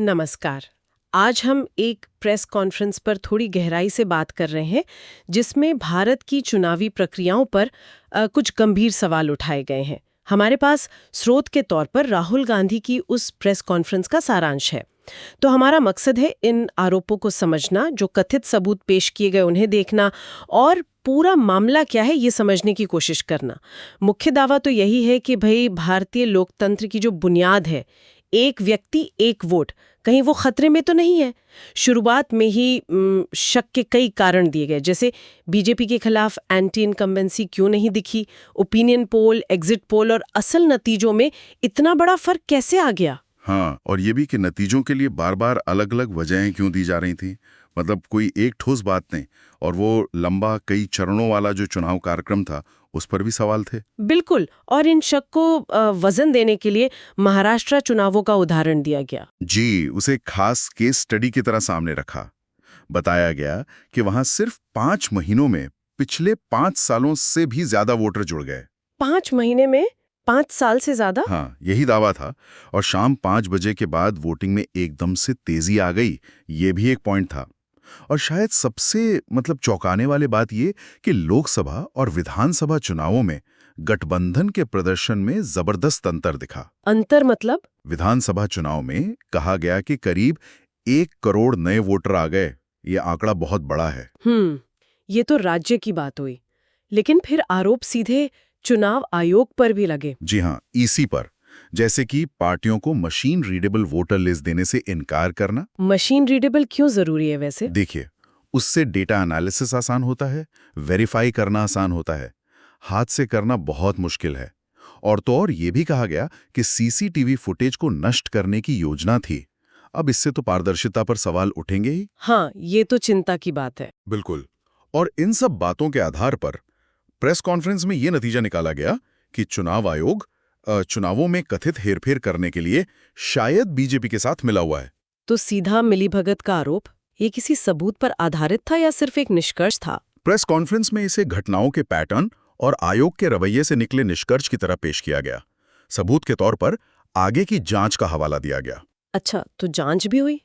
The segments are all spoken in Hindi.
नमस्कार। आज हम एक प्रेस कॉन्फ्रेंस पर थोड़ी गहराई से बात कर रहे हैं जिसमें भारत की चुनावी प्रक्रियाओं पर कुछ गंभीर सवाल उठाए गए हैं। हमारे पास स्रोत के तौर पर राहुल गांधी की उस प्रेस कॉन्फ्रेंस का सारांश है। तो हमारा मकसद है इन आरोपों को समझना, जो कथित सबूत पेश किए गए उन्हें देखना और पूरा मामला क्या है ये समझने की कोशिश करना। मुख्य दावा तो यही है कि भाई भारतीय लोकतंत्र की जो बुनियाद है, एक व्यक्ति एक वोट, कहीं वो खतरे में तो नहीं है। शुरुआत में ही शक के कई कारण दिए गए, जैसे बीजेपी के खिलाफ एंटी इनकम्बेंसी क्यों नहीं दिखी, ओपिनियन पोल, एग्जिट पोल और असल नतीजों में इतना बड़ा फर्क कैसे आ गया। हाँ, और ये भी कि नतीजों के लिए बार बार अलग अलग वजहें क्यों दी जा रही थी। मतलब कोई एक ठोस बात नहीं। और वो लंबा कई चरणों वाला जो चुनाव कार्यक्रम था, उस पर भी सवाल थे। बिल्कुल, और इन शक को वजन देने के लिए महाराष्ट्र चुनावों का उदाहरण दिया गया। जी, उसे खास केस स्टडी की तरह सामने रखा। बताया गया कि वहां सिर्फ 5 महीनों में पिछले 5 सालों से भी ज्यादा वोटर जुड़ गए। 5 महीने में 5 साल से ज्यादा। हाँ, यही दावा था। और शाम 5 बजे के बाद वोटिंग में एकदम से तेजी आ गई, ये भी एक पॉइंट था। और शायद सबसे चौंकाने वाली बात ये कि लोकसभा और विधानसभा चुनावों में गठबंधन के प्रदर्शन में जबरदस्त अंतर दिखा। अंतर मतलब? विधानसभा चुनाव में कहा गया कि करीब 1 करोड़ नए वोटर आ गए। ये आंकड़ा बहुत बड़ा है। ये तो राज्य की बात हुई, लेकिन फिर आरोप सीधे चुनाव आयोग पर भी लगे। जी हाँ, ईसी पर, जैसे कि पार्टियों को मशीन रीडेबल वोटर लिस्ट देने से इनकार करना। मशीन रीडेबल क्यों जरूरी है वैसे? देखिए, उससे डेटा एनालिसिस आसान होता है, वेरीफाई करना आसान होता है, हाथ से करना बहुत मुश्किल है। और तो और ये भी कहा गया कि सीसीटीवी फुटेज को नष्ट करने की योजना थी। अब इससे तो पारदर्शिता पर सवाल उठेंगे ही। हाँ, ये तो चिंता की बात है। बिल्कुल। और इन सब बातों के आधार पर प्रेस कॉन्फ्रेंस में ये नतीजा निकाला गया कि चुनाव आयोग चुनावों में कथित हेरफेर करने के लिए शायद बीजेपी के साथ मिला हुआ है। तो सीधा मिलीभगत का आरोप ये किसी सबूत पर आधारित था या सिर्फ एक निष्कर्ष था? प्रेस कॉन्फ्रेंस में इसे घटनाओं के पैटर्न और आयोग के रवैये से निकले निष्कर्ष की तरह पेश किया गया। सबूत के तौर पर आगे की जांच का हवाला दिया गया। अच्छा, तो जांच भी हुई?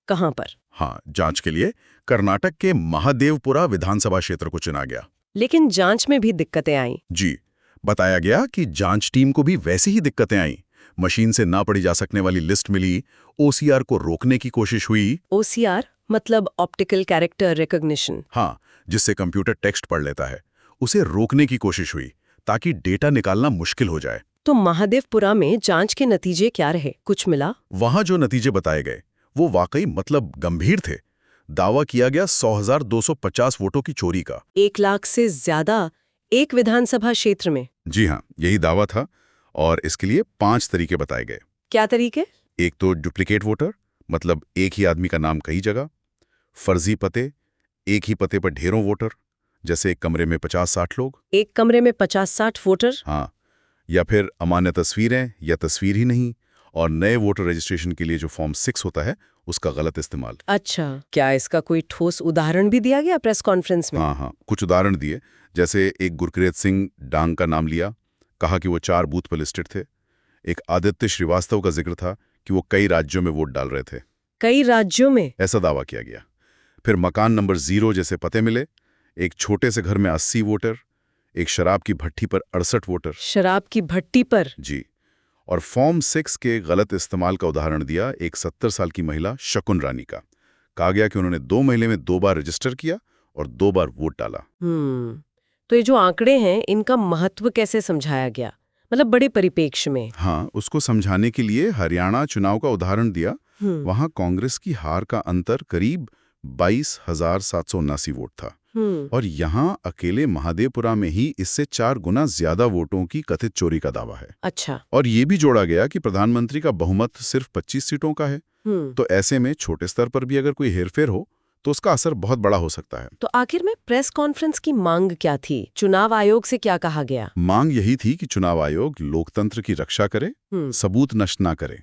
कहां पर? हाँ, जांच के लिए कर्नाटक के महादेवपुरा विधानसभा क्षेत्र को चुना गया। लेकिन जांच में भी दिक्कतें आईं। जी, बताया गया कि जांच टीम को भी वैसी ही दिक्कतें आईं। मशीन से ना पढ़ी जा सकने वाली लिस्ट मिली, ओसीआर को रोकने की कोशिश हुई। ओसीआर मतलब ऑप्टिकल कैरेक्टर रिकॉग्निशन। हाँ, जिससे कंप्यूटर टेक्स्ट पढ़ लेता है, उसे रोकने की कोशिश हुई ताकि डेटा निकालना मुश्किल हो जाए। तो महादेवपुरा में जांच के नतीजे क्या रहे? कुछ मिला? वहां जो नतीजे बताए गए वो वाकई गंभीर थे। दावा किया गया 100,250 वोटों की चोरी का। 1 लाख से ज्यादा एक विधानसभा क्षेत्र में? जी हाँ, यही दावा था। और इसके लिए 5 तरीके बताए गए। क्या तरीके? एक तो डुप्लीकेट वोटर, मतलब एक ही आदमी का नाम कई जगह। फर्जी पते, एक ही पते पर ढेरों वोटर, जैसे एक कमरे में 50-60 लोग। एक कमरे में 50-60 वोटर? हाँ। या फिर अमान्य तस्वीरें या तस्वीर ही नहीं। और नए वोटर रजिस्ट्रेशन के लिए जो फॉर्म 6 होता है, उसका गलत इस्तेमाल। अच्छा, क्या इसका कोई ठोस उदाहरण भी दिया गया प्रेस कॉन्फ्रेंस में? हाँ, कुछ उदाहरण दिए। जैसे एक गुरकीरत सिंह डांग का नाम लिया, कहा कि वो 4 बूथ पर लिस्टेड थे। एक आदित्य श्रीवास्तव का जिक्र था कि वो कई राज्यों में वोट डाल रहे थे। कई राज्यों में? ऐसा दावा किया गया। फिर मकान नंबर 0 जैसे पते मिले। एक छोटे से घर में 80 वोटर। एक शराब की भट्टी पर 68 वोटर। शराब की भट्टी पर? जी। और फॉर्म 6 के गलत इस्तेमाल का उदाहरण दिया एक 70 साल की महिला शकुन रानी का। कहा गया कि उन्होंने 2 महीने में 2 बार रजिस्टर किया और 2 बार वोट डाला। तो ये जो आंकड़े हैं, इनका महत्व कैसे समझाया गया, मतलब बड़े परिप्रेक्ष्य में? हाँ, उसको समझाने के लिए हरियाणा चुनाव का उदाहरण दिया। वहां कांग्रेस की हार का अंतर करीब 22,779 वोट था। और यहाँ अकेले महादेवपुरा में ही इससे 4 गुना ज्यादा वोटों की कथित चोरी का दावा है। अच्छा। और ये भी जोड़ा गया कि प्रधानमंत्री का बहुमत सिर्फ 25 सीटों का है। तो ऐसे में छोटे स्तर पर भी अगर कोई हेरफेर हो तो उसका असर बहुत बड़ा हो सकता है। तो आखिर में प्रेस कॉन्फ्रेंस की मांग क्या थी? चुनाव आयोग से क्या कहा गया? मांग यही थी कि चुनाव आयोग लोकतंत्र की रक्षा करे, सबूत नष्ट ना करे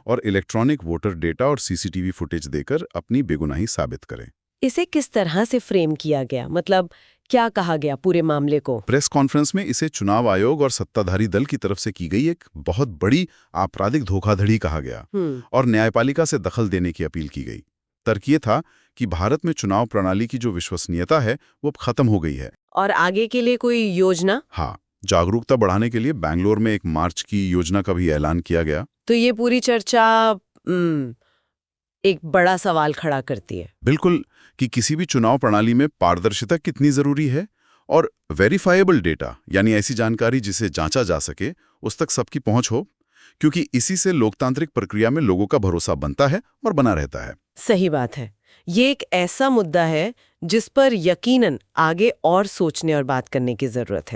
और इलेक्ट्रॉनिक वोटर डेटा और सीसीटीवी फुटेज देकर अपनी बेगुनाही साबित करे। इसे किस तरह से फ्रेम किया गया? मतलब क्या कहा गया पूरे मामले को? प्रेस कॉन्फ्रेंस में इसे चुनाव आयोग और सत्ताधारी दल की तरफ से की गई एक बहुत बड़ी आपराधिक धोखाधड़ी कहा गया और न्यायपालिका से दखल देने की अपील की गई। तर्क ये था कि भारत में चुनाव प्रणाली की जो विश्वसनीयता है वो अब खत्म हो गई है। और आगे के लिए कोई योजना? हाँ, जागरूकता बढ़ाने के लिए बैंगलोर में एक मार्च की योजना का भी ऐलान किया गया। तो ये पूरी चर्चा एक बड़ा सवाल खड़ा करती है। बिल्कुल, कि किसी भी चुनाव प्रणाली में पारदर्शिता कितनी जरूरी है और वेरीफाइबल डेटा, यानी ऐसी जानकारी जिसे जांचा जा सके, उस तक सबकी पहुंच हो, क्योंकि इसी से लोकतांत्रिक प्रक्रिया में लोगों का भरोसा बनता है और बना रहता है। सही बात है। ये एक ऐसा मुद्दा है जिस पर यकीनन आगे और सोचने और बात करने की जरूरत है।